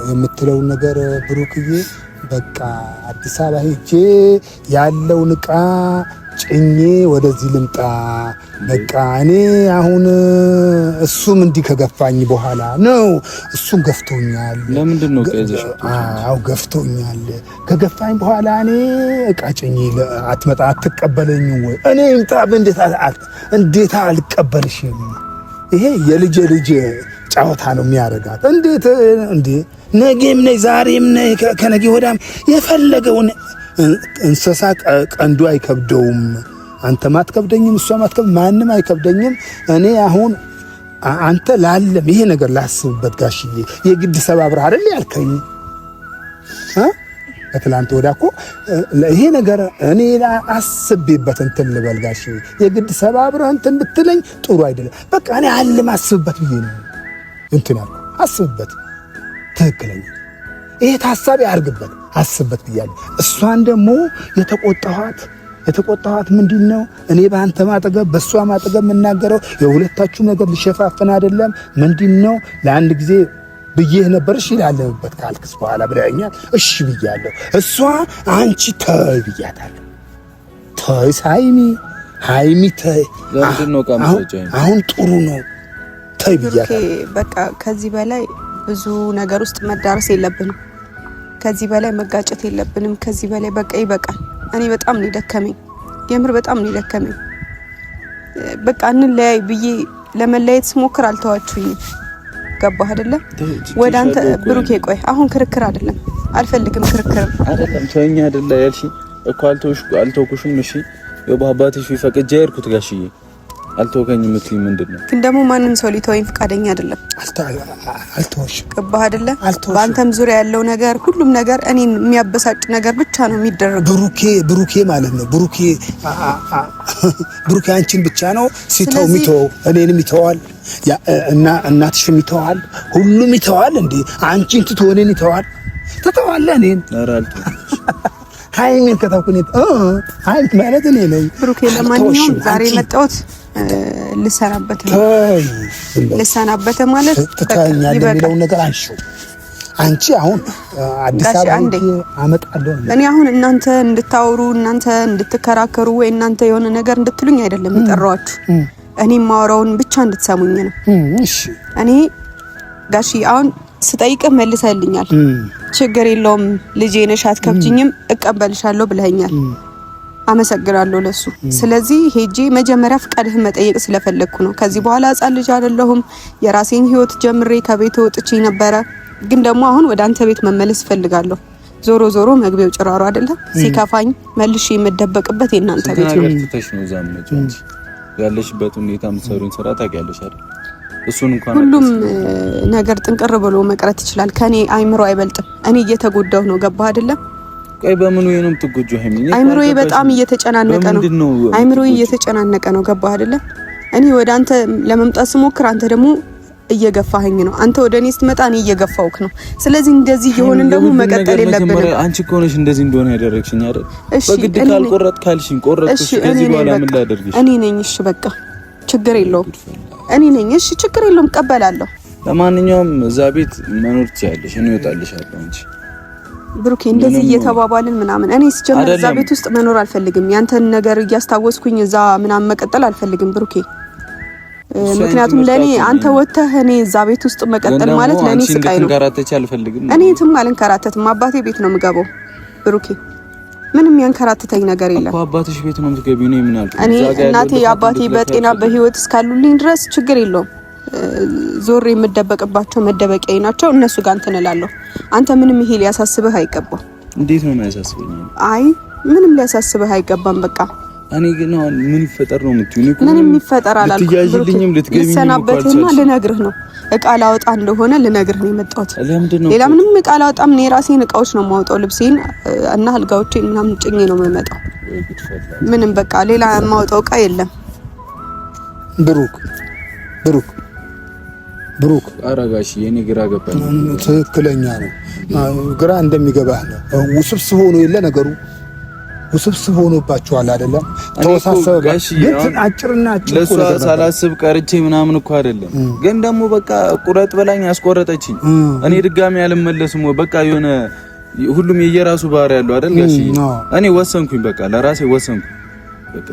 Speaker 1: የምትለውን ነገር ብሩክዬ በቃ አዲስ አበባ ሄጄ ያለውን ዕቃ ጭኜ ወደዚህ ልምጣ በቃ እኔ አሁን እሱም እንዲህ ከገፋኝ በኋላ ነው እሱም ገፍቶኛል
Speaker 3: ለምንድን ነው ቀይዘሽ
Speaker 1: አው ገፍቶኛል ከገፋኝ በኋላ እኔ ዕቃ ጭኜ አትመጣ አትቀበለኝ ወይ እኔ እንጣብ እንዴት አልቀበልሽም ይሄ የልጅ ጫወታ ነው የሚያረጋት እንዴት እንዴ ነገም ነይ ዛሬም ነይ ከነገ ወዳም የፈለገውን እንስሳ ቀንዱ አይከብደውም አንተ ማትከብደኝም እሷ ማትከብድ ማንንም አይከብደኝም እኔ አሁን አንተ ላለም ይሄ ነገር ላስብበት ጋሽዬ የግድ ሰባብራ አይደል ያልከኝ ከትላንት ወዳኮ ይሄ ነገር እኔ አስቤበት እንትን ልበል ጋሽዬ የግድ ሰባብራ እንትን ብትለኝ ጥሩ አይደለም በቃ እኔ አልም አስብበት ብዬ ነው እንትን ያልኩ አስብበት ትክክለኛ ይሄ ታሳቢ አርግበት አስብበት ብያለሁ እሷን ደግሞ የተቆጣኋት ምንድነው እኔ በአንተ ማጠገብ በሷ ማጠገብ መናገረው የሁለታችሁ ነገር ሊሸፋፈን አይደለም ምንድነው ለአንድ ጊዜ ብዬህ ነበር እሺ ላለበት ካልክስ በኋላ ብለኛል እሺ ብያለሁ እሷ አንቺ ተይ ብያታለሁ ተይ ሃይሚ ተይ
Speaker 3: ለምንድነው ቀምሰጨኝ
Speaker 1: አሁን ጥሩ ነው ተይ ብያታለሁ
Speaker 2: በቃ ከዚህ በላይ ብዙ ነገር ውስጥ መዳረስ የለብንም ከዚህ በላይ መጋጨት የለብንም ከዚህ በላይ በቃ ይበቃል እኔ በጣም ነው ደከመኝ የምር በጣም ነው ደከመኝ በቃ እንለያይ ብዬ ለመለያየት ስሞክር አልተዋችሁኝም ገባህ አይደለ ወደ አንተ ብሩኬ ቆይ አሁን ክርክር አይደለም አልፈልግም ክርክር
Speaker 3: አይደለም ተወኛ አይደለ ያልሽ እኮ አልተውኩሽም እሺ የባባትሽ ፈቅጄ ያርኩት ጋሽዬ አልተወከኝም ምትይ ምንድነው ግን
Speaker 2: ደግሞ ማንም ሰው ሊተወኝ ፍቃደኛ አይደለም
Speaker 1: አልተወሽ
Speaker 2: ገባህ አይደለ በአንተም ዙሪያ ያለው ነገር ሁሉም ነገር እኔን የሚያበሳጭ ነገር ብቻ ነው የሚደረገው ብሩኬ ማለት ነው ብሩኬ አንቺን ብቻ ነው ሲተው ሚተው እኔንም ይተዋል እና እናትሽም ይተዋል ሁሉም ይተዋል እንዴ አንቺን ትተው እኔን ይተዋል ተተዋለ እኔን አራልቱ ሃይሚን ከተውኩኝ ሃይሚ ማለት እኔ ነኝ ብሩኬ ለማንኛውም ዛሬ መጣሁት ልሰናበት ማለት
Speaker 1: ተታኛለ የሚለው ነገር አንቺ አሁን አዲስ አበባ አመጣለሁ
Speaker 2: እኔ አሁን እናንተ እንድታወሩ እናንተ እንድትከራከሩ ወይ እናንተ የሆነ ነገር እንድትሉኝ አይደለም የጠራኋችሁ እኔ ማወራውን ብቻ እንድትሰሙኝ ነው
Speaker 1: እሺ
Speaker 2: እኔ ጋሺ አሁን ስጠይቅህ መልሰልኛል ችግር የለውም ልጄ ነሽ አትከብጂኝም እቀበልሻለሁ ብለኸኛል አመሰግናለሁ ለሱ ስለዚህ ሄጄ መጀመሪያ ፍቃድህን መጠየቅ ስለፈለኩ ነው ከዚህ በኋላ ህፃን ልጅ አይደለሁም የራሴን ህይወት ጀምሬ ከቤት ወጥቼ ነበረ ግን ደግሞ አሁን ወደ አንተ ቤት መመለስ ፈልጋለሁ ዞሮ መግቢያው ጭራሮ አይደለ ሲከፋኝ መልሼ የምደበቅበት የናንተ ቤት ነው
Speaker 3: ተሽ ነው ዛምነጭ ያለሽበት ሁኔታ ምሰሩን ስራ ታውቂያለሽ አይደል እሱን እንኳን
Speaker 2: ሁሉም ነገር ጥንቅር ብሎ መቅረት ይችላል ከኔ አይምሮ አይበልጥም እኔ እየተጎዳሁ ነው ገባህ አይደለ
Speaker 3: ቀይ በምን ወይ ነው የምትጎጂው ሀይሚኝ
Speaker 2: አይምሮዬ በጣም እየተጨናነቀ ነው አይምሮዬ እየተጨናነቀ ነው ገባህ አይደለ እኔ ወደ አንተ ለመምጣት ስሞክር አንተ ደግሞ እየገፋኸኝ ነው አንተ ወደ እኔ ስትመጣ እኔ እየገፋውክ ነው ስለዚህ እንደዚህ ይሆንን ደግሞ መቀጠል የለብንም
Speaker 3: አንቺ ኮነሽ እንደዚህ እንደሆነ ያደረግሽኝ አይደል በግድ ካልቆረጥ ካልሽኝ ቆረጥኩሽ ከዚህ በኋላ ምን ላደርግሽ
Speaker 2: እኔ ነኝ እሺ በቃ ችግር የለውም እኔ ነኝ እሺ ችግር የለውም ቀበላለሁ
Speaker 3: ለማንኛውም እዛ ቤት መኖር ትያለሽ እኔ እወጣልሻለሁ እንጂ
Speaker 2: ብሩኬ እንደዚህ እየተባባልን ምናምን እኔ ስጀምር እዛ ቤት ውስጥ መኖር አልፈልግም ያንተን ነገር እያስታወስኩኝ እዛ ምናምን መቀጠል አልፈልግም ብሩኬ ምክንያቱም ለኔ አንተ ወተህ እኔ እዛ ቤት ውስጥ መቀጠል ማለት ለኔ ስቃይ ነው እኔ የትም አልንከራተትም አባቴ ቤት ነው የምገባው ብሩኬ ምንም ያንከራተተኝ ነገር የለም
Speaker 3: እኮ አባትሽ ቤት ነው የምትገቢው ነው ምን አልኩ
Speaker 2: እኔ እናቴ አባቴ በጤና በህይወት እስካሉልኝ ድረስ ችግር የለውም ዞር የምደበቅባቸው መደበቂያዬ ናቸው እነሱ ጋር እንትን እላለሁ አንተ ምንም ይሄ ሊያሳስብህ አይገባም
Speaker 3: እንዴት ነው የማያሳስበኝ
Speaker 2: አይ ምንም ሊያሳስብህ አይገባም በቃ
Speaker 3: እኔ ግን አሁን ምን ይፈጠር ነው የምትዩኝ እኮ
Speaker 2: ምንም ይፈጠር አላልኩም
Speaker 3: ልትያዥልኝም ልትገቢኝም
Speaker 2: ልሰናበትህና ልነግርህ ነው እቃ ላወጣ እንደሆነ ልነግርህ ነው የመጣሁት ሌላ ምንም እቃ ላወጣም እኔ ራሴን እቃዎች ነው የማወጣው ልብሴን እና አልጋዎቼን ምናምን ጭኜ ነው የምመጣው ምንም በቃ ሌላ የማወጣው ዕቃ የለም።
Speaker 1: ብሩክ
Speaker 3: አረጋሽ የኔ ግራ ገባኝ።
Speaker 1: ትክክለኛ ነው። ግራ እንደሚገባህ ነው። ውስብስብ ሆኖ የለ ነገሩ ውስብስብ ሆኖባችኋል አይደለም? ተወሳሰበ ግን አጭርና አጭር
Speaker 3: ለሷ ሳላስብ ቀርቼ ምናምን እኮ አይደለም። ግን ደግሞ በቃ ቁረጥ በላኝ አስቆረጠችኝ። እኔ ድጋሚ አልመለስም። በቃ የሆነ ሁሉም የየራሱ ባህሪ ያለው አይደል ጋሽ? እኔ ወሰንኩኝ፣ በቃ ለራሴ ወሰንኩ። በቃ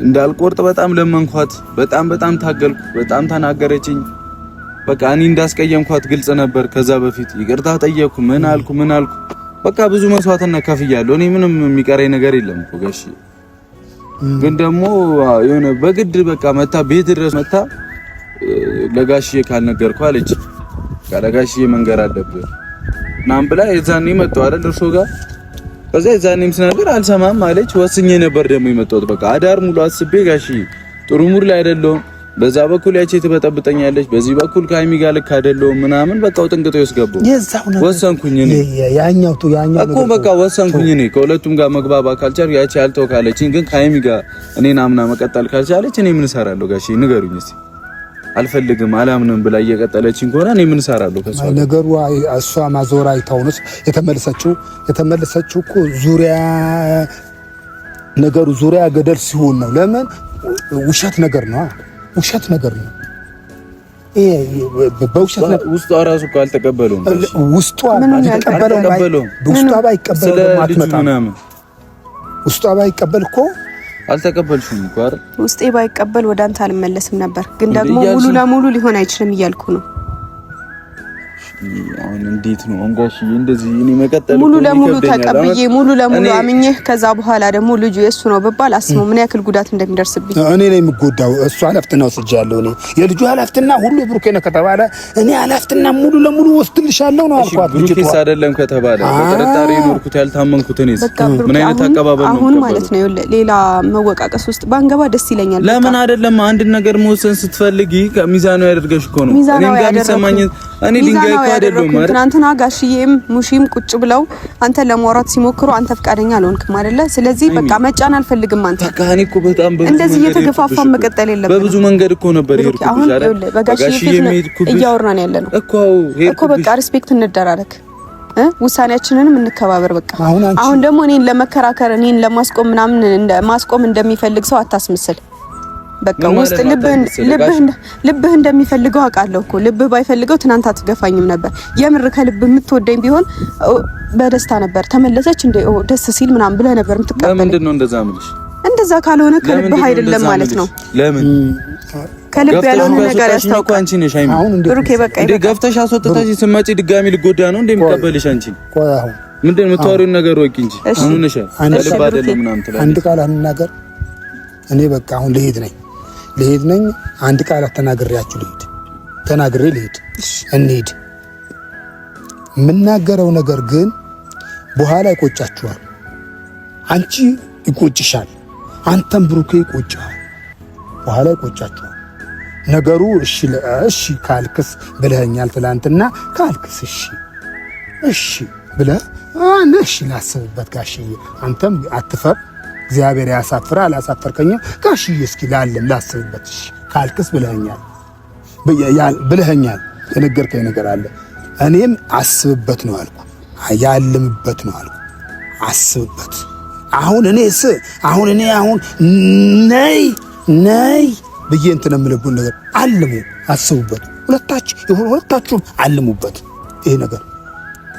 Speaker 3: እንዳልቆርጥ በጣም ለመንኳት፣ በጣም ታገልኩ፣ በጣም ተናገረችኝ። በቃ እኔ እንዳስቀየምኳት ግልጽ ነበር። ከዛ በፊት ይቅርታ ጠየቅኩ። ምን አልኩ በቃ ብዙ መስዋዕትነት ከፍያለሁ። እኔ ምንም የሚቀረኝ ነገር የለም እኮ ጋሽ። ግን ደግሞ የሆነ በግድ በቃ መታ ቤት ድረስ መታ ለጋሽዬ ካልነገርኩ አለች። ለጋሽዬ መንገር አለብህ ናም ብላ የዛኔ መጣሁ አይደል እርሶ ጋር። ከዛ የዛኔም ስነግር አልሰማም አለች። ወስኜ ነበር ደግሞ የመጣሁት። በቃ አዳር ሙሉ አስቤ ጋሽዬ ጥሩ ሙድ ላይ አይደለሁም፣ በዛ በኩል ያቺ ትበጠብጠኛለች፣ በዚህ በኩል ካይሚ ጋር ልክ አይደለሁም ምናምን በቃ ውጥንቅጦ ይስገባው ወሰንኩኝ። እኔ ያኛው እኮ በቃ ወሰንኩኝ። እኔ ከሁለቱም ጋር መግባባት ካልቻልኩ ያቺ አልተው ካለችኝ፣ ግን ካይሚ ጋር እኔን አምና መቀጠል ካልቻለች እኔ ምን እሰራለሁ ጋሽ? ንገሩኝ እስኪ። አልፈልግም አላምንም ብላ እየቀጠለችኝ ከሆነ እኔ ምን እሰራለሁ ከሷ?
Speaker 1: ነገሩ እሷ ማዞራ አይታውነስ የተመለሰችው እኮ ዙሪያ ነገሩ ዙሪያ ገደል ሲሆን ነው። ለምን ውሸት ነገር ነው። በውሸት ነው።
Speaker 3: ውስጧ ራሱ እኮ አልተቀበለውም።
Speaker 1: ውስጧ ባይቀበል እኮ
Speaker 3: አልተቀበልሽም እኮ አይደል?
Speaker 2: ውስጤ ባይቀበል ወደ አንተ አልመለስም ነበር። ግን ደግሞ ሙሉ ለሙሉ ሊሆን አይችልም እያልኩ ነው።
Speaker 3: አሁን እንዴት ነው አንጋሽ እንደዚህ እኔ መቀጠል
Speaker 2: ሙሉ ለሙሉ ተቀብዬ ሙሉ ለሙሉ አምኜህ ከዛ በኋላ ደግሞ ልጁ የሱ ነው በባል አስመው ምን ያክል ጉዳት እንደሚደርስብኝ
Speaker 1: እኔ ነኝ የምጎዳው። እሱ ኃላፊነቱን ወስጃለሁ። እኔ የልጁ ኃላፊነትና ሁሉ ብሩኬ ነው ከተባለ እኔ ኃላፊነትና ሙሉ ለሙሉ ወስድልሻለሁ ነው አልኳት።
Speaker 3: ብሩኬስ አይደለም ከተባለ በጥርጣሬ ኖርኩት ያልታመንኩት እኔስ ምን አይነት አቀባበል ነው
Speaker 2: አሁን ማለት ነው? ሌላ መወቃቀስ ውስጥ ባንገባ ደስ ይለኛል።
Speaker 3: ለምን አይደለም አንድ ነገር መወሰን ስትፈልጊ ከሚዛኑ ያደርገሽ እኮ ነው። እኔም ጋር የሚሰማኝ እኔ ድንጋይ እኮ አይደለም ማለት
Speaker 2: ትናንትና ጋሽዬም ሙሺም ቁጭ ብለው አንተ ለማውራት ሲሞክሩ አንተ ፍቃደኛ አልሆንክም አይደለ? ስለዚህ በቃ መጫን አልፈልግም። አንተ
Speaker 3: ታካኒ እኮ በጣም
Speaker 2: እንደዚህ እየተገፋፋ መቀጠል የለብንም።
Speaker 3: በብዙ መንገድ እኮ ነበር ይርኩት አይደል?
Speaker 2: በጋሽዬ እያወራን ያለነው እኮ በቃ ሪስፔክት እንደራረግ፣ ውሳኔያችንንም እንከባበር። በቃ አሁን ደግሞ እኔን ለመከራከር እኔን ለማስቆም ምናምን ማስቆም እንደሚፈልግ ሰው አታስመስል። በቃ ውስጥ ልብህ እንደሚፈልገው አውቃለሁ እኮ። ልብህ ባይፈልገው ትናንት አትገፋኝም ነበር። የምር ከልብ የምትወደኝ ቢሆን በደስታ ነበር ተመለሰች እንደ ደስ ሲል ምናምን ብለህ ነበር የምትቀበል።
Speaker 3: ለምንድን ነው እንደዛ ምልሽ?
Speaker 2: እንደዛ ካልሆነ ከልብህ አይደለም ማለት ነው።
Speaker 3: ለምን
Speaker 2: ከልብ ያለውን ነገር ያስታውቃል።
Speaker 3: አንቺ ነሽ አይሚ
Speaker 2: ብሩኬ በቃ
Speaker 3: እንደ ገፍተሽ አስወጥተሽ ስትመጪ ድጋሚ ልጎዳ ነው እንደሚቀበልሽ አንቺ ምንድን ነው የምታወሪው ነገር ወቂ እንጂ አሁን ነሽ ልብ አይደለም ምናምን ትላለሽ።
Speaker 1: አንድ ቃል አንናገር። እኔ በቃ አሁን ልሄድ ነኝ። አንድ ቃል ተናግሬያችሁ ልሄድ። እንሂድ። የምናገረው ነገር ግን በኋላ ይቆጫችኋል። አንቺ ይቆጭሻል፣ አንተም ብሩኬ ይቆጫል። በኋላ ይቆጫችኋል ነገሩ። እሺ ካልክስ ብለኸኛል ትላንትና። ካልክስ እሺ ብለህ እሺ ላስብበት ጋሽዬ። አንተም አትፈር፣ እግዚአብሔር ያሳፍራ። አላሳፈርከኝ ጋሽዬ፣ እስኪ ላስብበት እሺ ካልክስ ብለኸኛል። የነገርከኝ ነገር አለ። እኔም አስብበት ነው አልኩ፣ ያልምበት ነው አልኩ። አስብበት። አሁን ነይ ብዬ እንትን የምልብን ነገር አልሙ፣ አስቡበት። ሁለታችሁም አልሙበት ይሄ ነገር።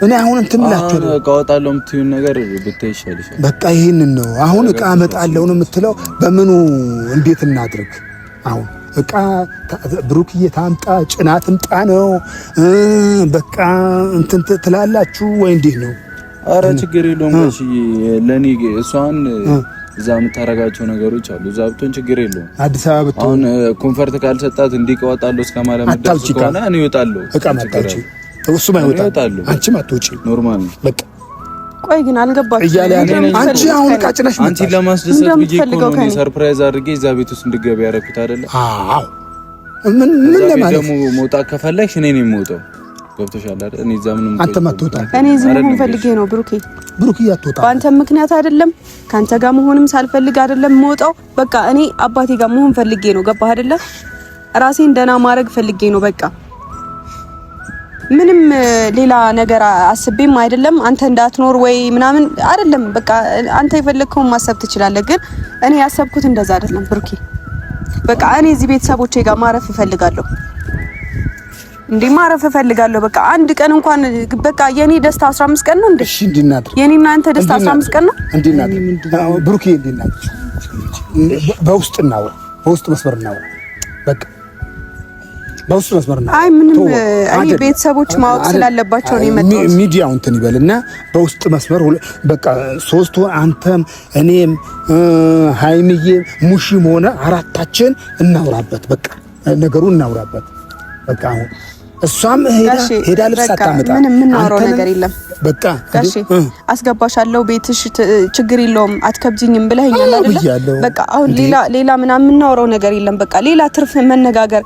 Speaker 1: እኔ አሁን እንትን ምላችሁ ነው
Speaker 3: ቃወጣለው የምትይው ነገር ብታይ ይሻልሻል።
Speaker 1: በቃ ይሄንን ነው አሁን እቃ አመጣለሁ ነው የምትለው። በምኑ እንዴት እናድርግ? አሁን እቃ ብሩክዬ ታምጣ ጭናት ምጣ ነው በቃ እንትን ትላላችሁ ወይ እንዴት ነው?
Speaker 3: አረ ችግር የለውም ጋሽ ለኔ እሷን እዛ የምታረጋቸው ነገሮች አሉ። እዛ ብትሆን ችግር የለውም።
Speaker 1: አዲስ አበባ ብትሆን
Speaker 3: አሁን ኮንፈርት ካልሰጣት እንዲቀወጣለሁ እስከማለት መድረስ ከሆነ እኔ እወጣለሁ።
Speaker 1: እቃ መጣች እሱም አይወጣም፣ አንቺም አትወጪም።
Speaker 3: ኖርማል ነው በቃ።
Speaker 2: ቆይ ግን አልገባችም
Speaker 1: እያለ አንቺ አሁን እቃ ጭነሽ መጣሽ።
Speaker 3: አንቺ ለማስደሰት ብዬ እኮ ነው ሰርፕራይዝ አድርጌ እዛ ቤት ውስጥ እንድትገቢ ያደረኩት አይደለ?
Speaker 1: አዎ ምን ለማለት
Speaker 3: ደግሞ መውጣት ከፈለግሽ እኔ ነኝ የምወጣው። ገብቶሻል አይደል? እኔ እዛ ምንም
Speaker 1: አንተ ማትወጣ
Speaker 2: እኔ እዚህ ምን ፈልጌ ነው ብሩኬ?
Speaker 1: ያትወጣ
Speaker 2: በአንተ ምክንያት አይደለም፣ ካንተ ጋር መሆንም ሳልፈልግ አይደለም የምወጣው። በቃ እኔ አባቴ ጋር መሆን ፈልጌ ነው። ገባህ አይደለ? ራሴን ደህና ማድረግ ፈልጌ ነው። በቃ ምንም ሌላ ነገር አስቤም አይደለም። አንተ እንዳትኖር ወይ ምናምን አይደለም። በቃ አንተ የፈለግከውን ማሰብ ትችላለህ፣ ግን እኔ ያሰብኩት እንደዛ አይደለም ብሩኬ። በቃ እኔ እዚህ ቤተሰቦቼ ጋር ማረፍ እፈልጋለሁ። ማረፍ እፈልጋለሁ። በቃ አንድ ቀን እንኳን በቃ የኔ ደስታ 15 ቀን ነው እንዴ? እሺ እንዲናድር የኔና አንተ ደስታ 15 ቀን ነው እንዲናድር። ብሩኬ እንዲናድር በውስጥ እናውራ፣ በውስጥ መስመር እናውራ። በቃ በውስጥ መስመር እናውራ። አይ ምንም እኔ ቤተሰቦች ማወቅ ስላለባቸው ነው የመጣሁት። ሚዲያው እንትን ይበልና በውስጥ መስመር በቃ ሶስቱ አንተም እኔም ሃይሚዬ ሙሽም ሆነ አራታችን እናውራበት። በቃ ነገሩን እናውራበት። በቃ አሁን እሷም ሄዳ ልብስ አታመጣ። ምንም የምናወራው ነገር የለም። በቃ ጋሼ አስገባሻለሁ ቤትሽ ችግር የለውም አትከብጂኝም ብለኸኛል አይደል? በቃ አሁን ሌላ ምናምን የምናወራው ነገር የለም። በቃ ሌላ ትርፍ መነጋገር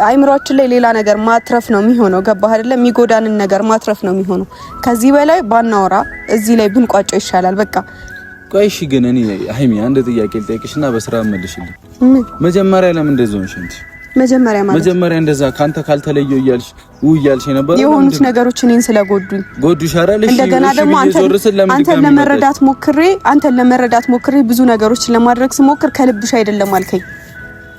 Speaker 2: አይምሮአችን ላይ ሌላ ነገር ማትረፍ ነው የሚሆነው። ገባህ አይደል? የሚጎዳንን ነገር ማትረፍ ነው የሚሆነው። ከዚህ በላይ ባናወራ እዚህ ላይ ብንቋጨው ይሻላል። በቃ
Speaker 3: ቆይ እሺ፣ ግን እኔ ሃይሚ አንድ ጥያቄ ልጠይቅሽና በስራ መልሽልኝ። መጀመሪያ ለምን እንደዚህ ሆንሽ እንዴ? መጀመሪያ እንደዛ ካንተ ካልተለየው እያልሽ ነበር።
Speaker 2: የሆኑት ነገሮች እኔን ስለጎዱኝ
Speaker 3: ጎዱሽ አይደል?
Speaker 2: እንደገና ደግሞ አንተን ለመረዳት ሞክሬ ብዙ ነገሮች ለማድረግ ስሞክር ከልብሽ አይደለም አልከኝ።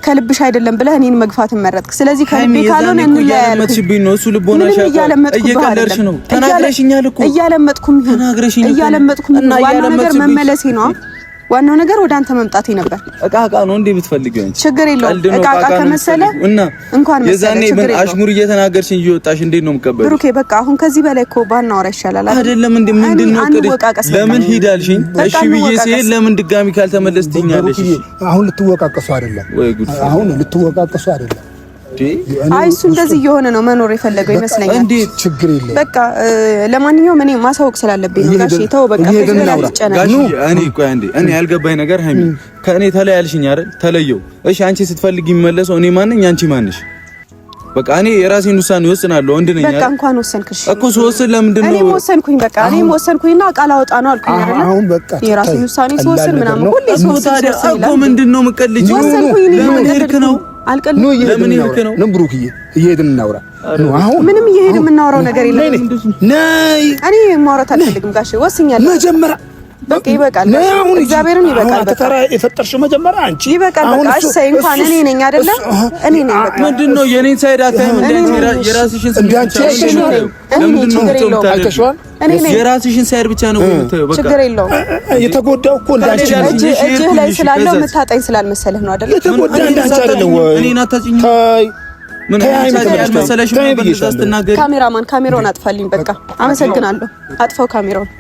Speaker 2: ከልብሽ አይደለም ብለህ እኔን መግፋትን መረጥክ። ስለዚህ ከልቤ ካልሆነ እንለያያለን። ነው እሱ ልቦናሽ እየቀለድሽ ነው። ተናግረሽኛል እኮ እያለመጥኩም ዋናው ነገር መመለሴ ነው። ዋናው ነገር ወደ አንተ መምጣቴ ነበር። እቃ ነው እንዴ ብትፈልጊው እንጂ ችግር የለውም። እቃ ከመሰለ እንኳን መሰለ
Speaker 3: የዛኔ ምን አሽሙር እየተናገርሽኝ እየወጣሽ እንዴት ነው የምቀበልሽ?
Speaker 2: ብሩኬ በቃ አሁን ከዚህ በላይ እኮ ባናወራ ይሻላል
Speaker 3: አይደለም እንዴ? ምንድነው ቀደሽ ለምን ሄዳልሽኝ? እሺ ብዬ ሲሄድ ለምን ድጋሚ ካልተመለስቲኛለሽ?
Speaker 1: አሁን ልትወቃቀሱ አይደለም። አሁን ልትወቃቀሱ አይደለም።
Speaker 2: አይ እሱ እንደዚህ እየሆነ ነው መኖር የፈለገው ይመስለኛል።
Speaker 1: እንዴ ችግር የለም።
Speaker 2: በቃ ለማንኛውም እኔ ማሳወቅ ስላለብኝ ነው። ጋሼ ተው በቃ
Speaker 3: እኔ ያልገባኝ ነገር ሃይሚ ከእኔ ተለያልሽኝ አይደል? ተለየው። እሺ አንቺ ስትፈልጊ ይመለሰው እኔ ማን ነኝ? አንቺ ማን ነሽ? በቃ እኔ የራሴን ውሳኔ ወስናለሁ። እንዴ ነኝ
Speaker 2: በቃ እንኳን ወሰንክሽ
Speaker 3: እኮ ስወስን ለምንድን ነው?
Speaker 2: እኔ ወሰንኩኝ። በቃ እኔ ወሰንኩኝና ቃል አወጣ ነው አልኩኝ አይደል?
Speaker 1: አሁን በቃ
Speaker 2: የራሴን ውሳኔ ስወስን ምናምን ሁሌ ስወስን
Speaker 3: እኮ ምንድን ነው የምቀልጂው?
Speaker 2: ወሰንኩኝ
Speaker 3: ለምን ሄድክ ነው?
Speaker 1: አልቀልም። ለምን ሄድክ ነው? ብሩክዬ እየሄድን እናውራ ነው። አሁን
Speaker 2: ምንም እየሄድን የምናወራው ነገር የለም። ነይ እኔ ማውራት አልፈልግም ጋሼ ወስኛለሁ።
Speaker 1: መጀመሪያ
Speaker 2: በቃ ይበቃል። እግዚአብሔርን ይበቃል።
Speaker 1: በቃ ተራ የፈጠርሽው መጀመሪያ አንቺ
Speaker 2: ይበቃል። በቃ እሺ ሳይ እንኳን እኔ ነኝ አይደለ? እኔ ነኝ። በቃ
Speaker 3: ምንድነው የኔን ሳይድ አታይም? የራስሽን የራስሽን ሳይድ ብቻ ነው የምታየው። በቃ
Speaker 2: ችግር የለውም።
Speaker 1: የተጎዳው እኮ እንዳንቺ
Speaker 2: እጅህ ላይ ስላለው የምታጣኝ ስላልመሰለህ ነው አይደለ?
Speaker 1: የተጎዳ እንዳንቺ አይደለም ወይ?
Speaker 3: እኔን አታጭኝ። ምን መሰለሽ?
Speaker 2: ካሜራማን ካሜራውን አጥፋልኝ። በቃ አመሰግናለሁ። አጥፋው ካሜራውን